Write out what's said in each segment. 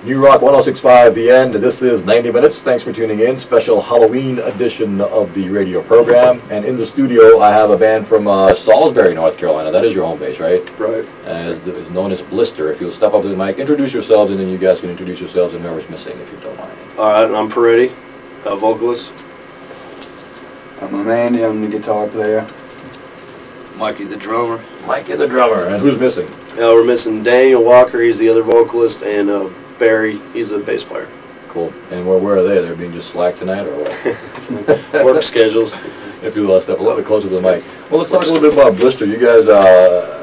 New Rock 106.5 The End. This is 90 Minutes. Thanks for tuning in. Special Halloween edition of the radio program. And in the studio, I have a band from Salisbury, North Carolina. That is your home base, right? Right. It's known as Blyster. If you'll step up to the mic, introduce yourselves, and then you guys can introduce yourselves and whoever's missing, if you don't mind. All right, I'm Peretti, a vocalist. I'm Andy. I'm the guitar player. Mikey the drummer. Mikey the drummer. And who's missing? We're missing Daniel Walker. He's the other vocalist, and Barry. He's a bass player. Cool. And where are they? They're being just slack tonight, or what? Work schedules. If you step a little bit closer to the mic. Well, let's talk a little bit about Blyster. You guys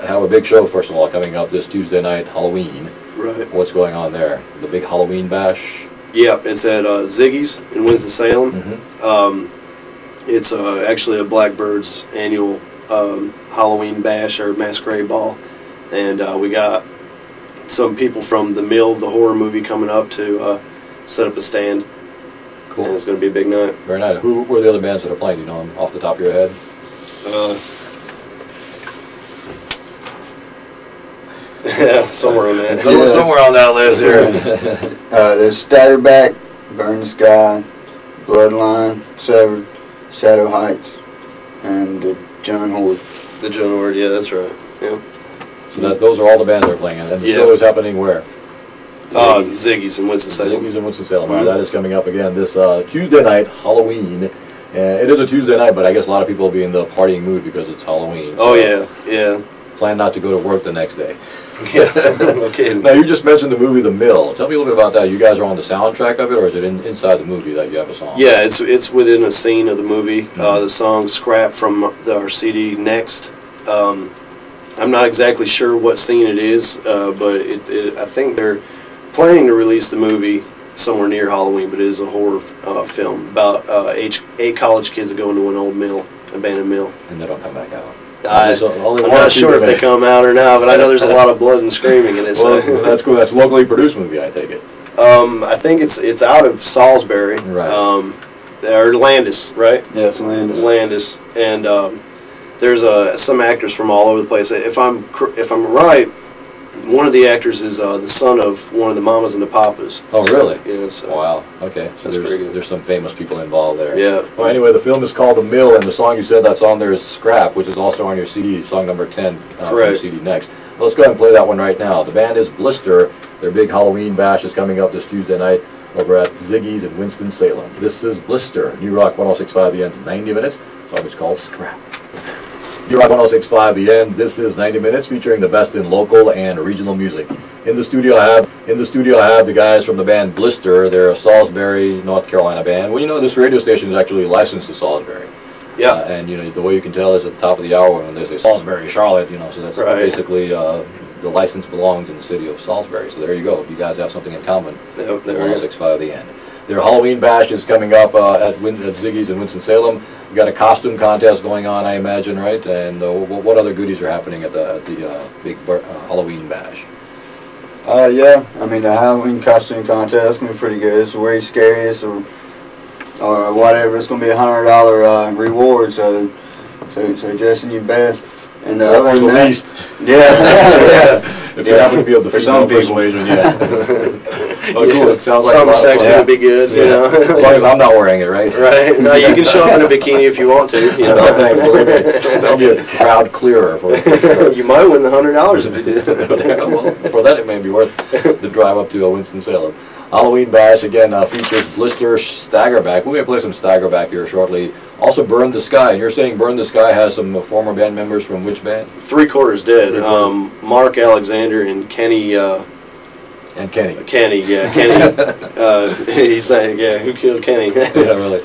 have a big show, first of all, coming up this Tuesday night, Halloween. Right. What's going on there? The big Halloween bash? Yeah, it's at Ziggy's in Winston-Salem. Mm-hmm. It's actually a Blackbird's annual Halloween bash or masquerade ball. And we got some people from The Mill, the horror movie, coming up to set up a stand. Cool. And it's going to be a big night. Very nice. Who were the other bands that are playing? Do you know them off the top of your head? Yeah, somewhere on that. Somewhere on that list here. There's Staggerback, Burn the Sky, Bloodline, Severed, Shadow Heights, and the John Horde. The John Horde, yeah, that's right. Yeah. So those are all the bands that are playing. And the show is happening where? Ziggy's in Winston-Salem. Ziggy's in Winston-Salem. Mm-hmm. That is coming up again this Tuesday night, Halloween. It is a Tuesday night, but I guess a lot of people will be in the partying mood because it's Halloween. Oh, so yeah. Plan not to go to work the next day. Yeah, no kidding. Now, you just mentioned the movie The Mill. Tell me a little bit about that. You guys are on the soundtrack of it, or is it inside the movie that you have a song? Yeah, it's within a scene of the movie. Mm-hmm. The song scrapped from our CD Next. I'm not exactly sure what scene it is, but I think they're planning to release the movie somewhere near Halloween, but it is a horror film about 8 college kids that go into an old mill, abandoned mill. And they don't come back out. I'm not sure if they come out or not, but I know there's a lot of blood and screaming in it. Well, that's cool. That's a locally produced movie, I take it. I think it's out of Salisbury. Right. Or Landis, right? Yes, Landis. Landis. And there's some actors from all over the place. If I'm right, one of the actors is the son of one of the mamas and the papas. Oh, really? Yeah. So wow. Okay. So there's some famous people involved there. Yeah. Well, anyway, the film is called The Mill, and the song you said that's on there is Scrap, which is also on your CD, song number 10 from your CD Next. Well, let's go ahead and play that one right now. The band is Blyster. Their big Halloween bash is coming up this Tuesday night over at Ziggy's in Winston-Salem. This is Blyster, New Rock 106.5 The End's 90 Minutes. The song is called Scrap. New Rock 106.5 The End. This is 90 Minutes featuring the best in local and regional music. In the studio I have the guys from the band Blyster. They're a Salisbury, North Carolina band. Well, you know, this radio station is actually licensed to Salisbury. Yeah. And you know, the way you can tell is at the top of the hour when they say Salisbury, Charlotte, you know, so that's basically the license belongs in the city of Salisbury. So there you go. You guys have something in common. Yep, 106.5 The End. Their Halloween bash is coming up at Ziggy's in Winston-Salem. We've got a costume contest going on, I imagine, right? And what other goodies are happening at the big Halloween bash? Yeah, I mean, the Halloween costume contest is going to be pretty good. It's very scariest or whatever. It's going to be a $100 reward, so dress in your best. And other than that, least. Yeah. If you happen to be able to for some people. Persuasion, yeah. Oh, cool. It sounds like something sexy would be good, you know. As long as I'm not wearing it, right? Right. No, you can show up in a bikini if you want to. You know? No, thanks. Believe me. That'll be a crowd clearer for you. You might win the $100 if you did. Well, for that it may be worth the drive up to Winston-Salem. Halloween bash again features Blyster, Staggerback. We're going to play some Staggerback here shortly. Also, Burn the Sky. And you're saying Burn the Sky has some former band members from which band? 3/4 Dead. Mark Alexander and Kenny. Kenny. Kenny, yeah, Kenny. He's like, yeah, who killed Kenny? Yeah, really.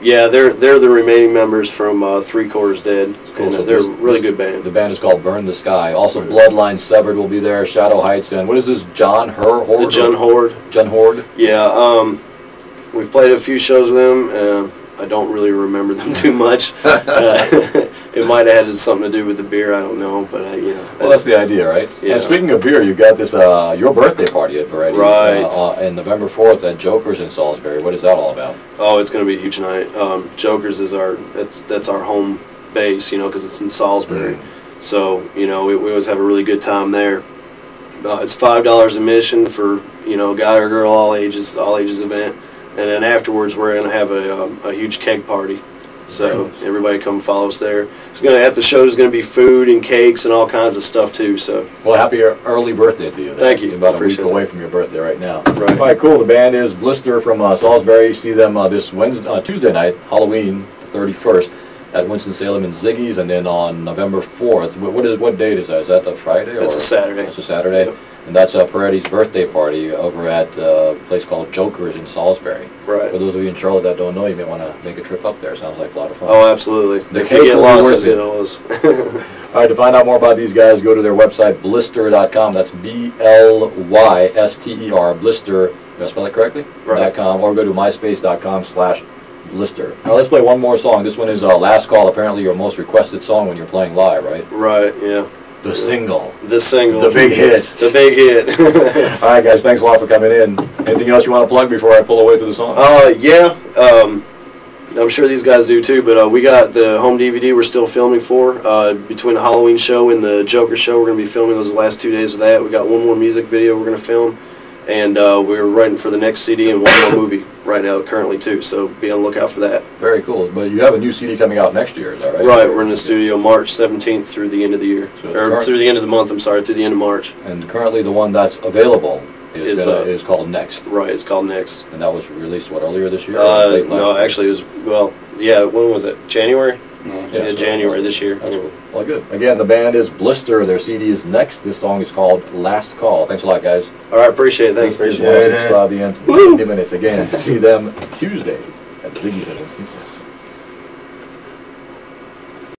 Yeah, they're the remaining members from 3/4 Dead. Cool. And they're a really good band. The band is called Burn the Sky. Also, Bloodline Severed will be there. Shadow Heights, and what is this? John Horde? The John Horde. John Horde. Yeah. We've played a few shows with them. I don't really remember them too much. It might have had something to do with the beer. I don't know, but you know. Well, that's the idea, right? Yeah. And speaking of beer, you got this your birthday party at Peretti, right? And November 4th at Joker's in Salisbury. What is that all about? Oh, it's going to be a huge night. Joker's is that's our home base, you know, because it's in Salisbury. So you know, we always have a really good time there. It's $5 admission for, you know, guy or girl, all ages event. And then afterwards, we're going to have a huge keg party. So everybody come follow us there. At the show, there's going to be food and cakes and all kinds of stuff too. So well, happy early birthday to you. Thank you. You're about a week Appreciate away that. from your birthday right now. Right. All right, cool. The band is Blyster from Salisbury. See them this Tuesday night, Halloween, the 31st, at Winston-Salem and Ziggy's, and then on November 4th. What date is that? Is that a Friday? That's a Saturday. That's a Saturday. Yep. And that's Paretti's birthday party over at a place called Joker's in Salisbury. Right. For those of you in Charlotte that don't know, you may want to make a trip up there. Sounds like a lot of fun. Oh, absolutely. The If you cake get will be lost, worth it it. was. All right, to find out more about these guys, go to their website, Blyster.com. That's Blyster, Blyster. Did I spell it correctly? Right. .com, or go to myspace.com/Blyster. Now let's play one more song. This one is Last Call, apparently your most requested song when you're playing live, right? Right, yeah. The single. The single. The big hit. The big hit. All right, guys, thanks a lot for coming in. Anything else you want to plug before I pull away to the song? Yeah. I'm sure these guys do too, but we got the home DVD we're still filming for. Between the Halloween show and the Joker show, we're going to be filming those the last 2 days of that. We got one more music video we're going to film, and we're writing for the next CD and one more movie right now currently too, so be on the lookout for that. Very cool. But you have a new CD coming out next year, is that right? Right, we're in the studio March 17th through the end of the year. So Or through the end of the month, I'm sorry, through the end of March. And currently the one that's available is called Next. Right, it's called Next. And that was released, what, earlier this year? Or late last No, year? actually it was, well, yeah, when was it? January? Yeah, so January this year. That's cool. Well, good. Again, the band is Blyster. Their CD is Next. This song is called Last Call. Thanks a lot, guys. All right, appreciate it. Thanks. Appreciate This is it. 106 the end. 90 minutes. Again, see them Tuesday at Ziggy's at Winston-Salem.